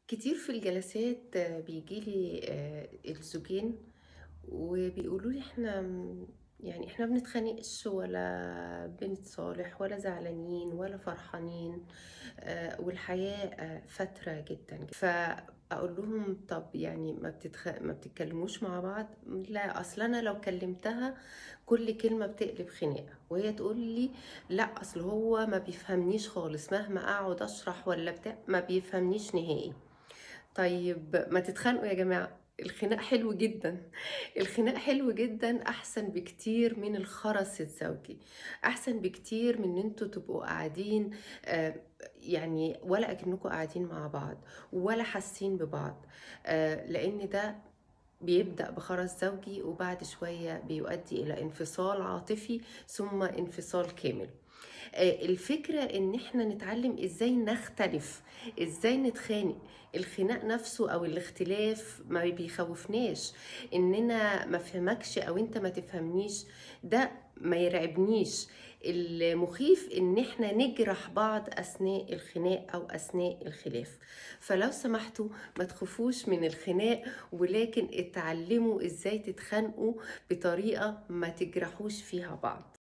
كتير في الجلسات بييجي لي الزوجين وبيقولوا لي إحنا يعني إحنا ما بنتخانقش ولا بنتصالح ولا زعلانين ولا فرحانين، والحياة فترة جدًا، فأقول لهم طب يعني ما بتتكلموش مع بعض؟ لا أصل أنا لو كلمتها كل كلمة بتقلب خناقة، وهي تقول لي لأ أصل هو ما بيفهمنيش خالص مهما أقعد أشرح والّا بتاع ما بيفهمنيش نهائي. طيب ما تتخانقوا يا جماعة، الخناق حلو جدًا، الخناق حلو جدًا أحسن بكتير من الخَرَس الزوجي، أحسن بكتير من إن أنتم تبقوا قاعدين يعني ولا أكنكم قاعدين مع بعض، ولا حاسين ببعض، لإن ده بيبدأ بخَرَس زوجي وبعد شوية بيؤدي إلى انفصال عاطفي ثم انفصال كامل. الفكرة إن إحنا نتعلم إزاي نختلف، إزاي نتخانق، الخناق نفسه أو الاختلاف ما بيخوّفناش، إننا ما أفهمكش أو أنت ما تفهمنيش ده ما يرعبنيش، المخيف إن إحنا نجرح بعض أثناء الخناق أو أثناء الخلاف، فلو سمحتوا ما تخافوش من الخناق، ولكن اتعلموا إزاي تتخانقوا بطريقة ما تجرحوش فيها بعض.